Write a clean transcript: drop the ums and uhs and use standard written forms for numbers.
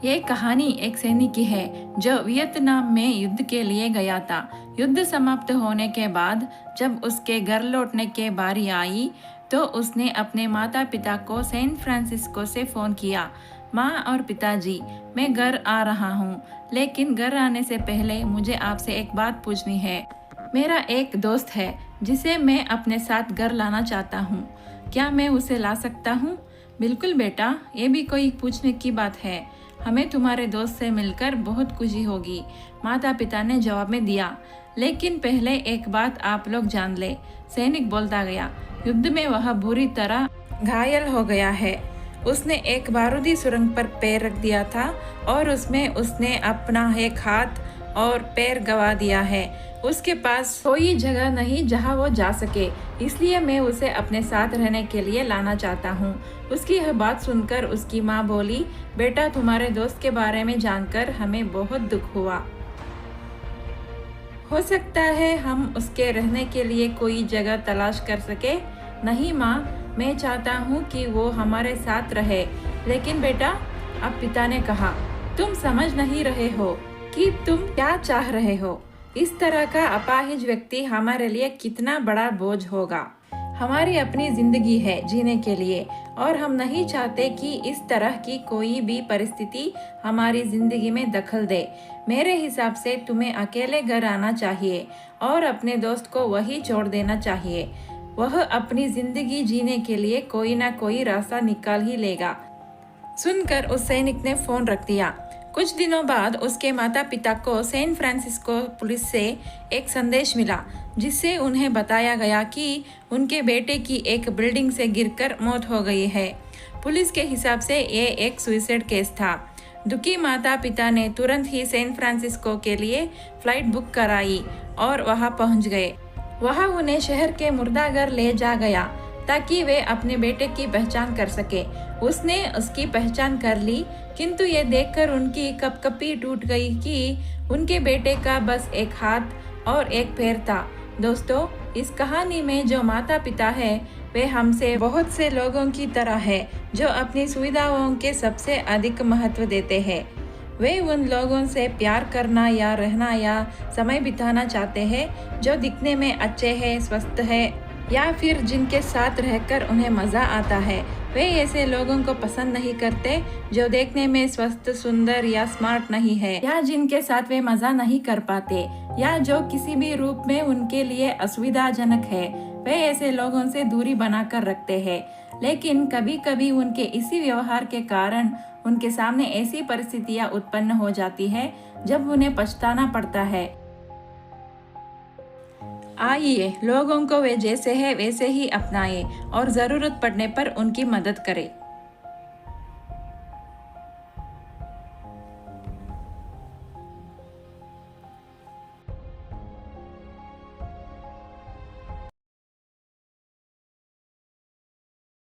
ये कहानी एक सैनिक की है जो वियतनाम में युद्ध के लिए गया था। युद्ध समाप्त होने के बाद जब उसके घर लौटने की बारी आई तो उसने अपने माता पिता को सैन फ्रांसिस्को से फ़ोन किया। माँ और पिताजी, मैं घर आ रहा हूँ, लेकिन घर आने से पहले मुझे आपसे एक बात पूछनी है। मेरा एक दोस्त है जिसे मैं अपने साथ घर लाना चाहता हूँ। क्या मैं उसे ला सकता हूँ? बिल्कुल बेटा, ये भी कोई पूछने की बात है। हमें तुम्हारे दोस्त से मिलकर बहुत खुशी होगी, माता पिता ने जवाब में दिया। लेकिन पहले एक बात आप लोग जान ले, सैनिक बोलता गया। युद्ध में वह बुरी तरह घायल हो गया है। उसने एक बारूदी सुरंग पर पैर रख दिया था और उसमें उसने अपना एक हाथ और पैर गवा दिया है। उसके पास कोई जगह नहीं जहां वो जा सके, इसलिए मैं उसे अपने साथ रहने के लिए लाना चाहता हूँ। उसकी यह बात सुनकर उसकी माँ बोली, बेटा, तुम्हारे दोस्त के बारे में जानकर हमें बहुत दुख हुआ। हो सकता है हम उसके रहने के लिए कोई जगह तलाश कर सके। नहीं माँ, मैं चाहता हूँ कि वो हमारे साथ रहे। लेकिन बेटा, अब पिता ने कहा, तुम समझ नहीं रहे हो कि तुम क्या चाह रहे हो। इस तरह का अपाहिज व्यक्ति हमारे लिए कितना बड़ा बोझ होगा। हमारी अपनी जिंदगी है जीने के लिए और हम नहीं चाहते कि इस तरह की कोई भी परिस्थिति हमारी जिंदगी में दखल दे। मेरे हिसाब से तुम्हें अकेले घर आना चाहिए और अपने दोस्त को वही छोड़ देना चाहिए। वह अपनी जिंदगी जीने के लिए कोई ना कोई रास्ता निकाल ही लेगा। सुनकर उस सैनिक ने फोन रख दिया। कुछ दिनों बाद उसके माता पिता को सैन फ्रांसिस्को पुलिस से एक संदेश मिला, जिससे उन्हें बताया गया कि उनके बेटे की एक बिल्डिंग से गिरकर मौत हो गई है। पुलिस के हिसाब से ये एक सुसाइड केस था। दुखी माता पिता ने तुरंत ही सैन फ्रांसिस्को के लिए फ्लाइट बुक कराई और वहां पहुंच गए। वहां उन्हें शहर के मुर्दाघर ले जा गया ताकि वे अपने बेटे की पहचान कर सके। उसने उसकी पहचान कर ली, किंतु ये देखकर उनकी कपकपी टूट गई कि उनके बेटे का बस एक हाथ और एक पैर था। दोस्तों, इस कहानी में जो माता पिता है वे हमसे बहुत से लोगों की तरह है जो अपनी सुविधाओं के सबसे अधिक महत्व देते हैं। वे उन लोगों से प्यार करना या रहना या समय बिताना चाहते हैं जो दिखने में अच्छे हैं, स्वस्थ है, या फिर जिनके साथ रहकर उन्हें मजा आता है। वे ऐसे लोगों को पसंद नहीं करते जो देखने में स्वस्थ, सुंदर या स्मार्ट नहीं है, या जिनके साथ वे मजा नहीं कर पाते, या जो किसी भी रूप में उनके लिए असुविधाजनक है। वे ऐसे लोगों से दूरी बनाकर रखते हैं। लेकिन कभी कभी उनके इसी व्यवहार के कारण उनके सामने ऐसी परिस्थितियां उत्पन्न हो जाती है जब उन्हें पछताना पड़ता है। आइए, लोगों को वे जैसे हैं वैसे ही अपनाएं और जरूरत पड़ने पर उनकी मदद करें।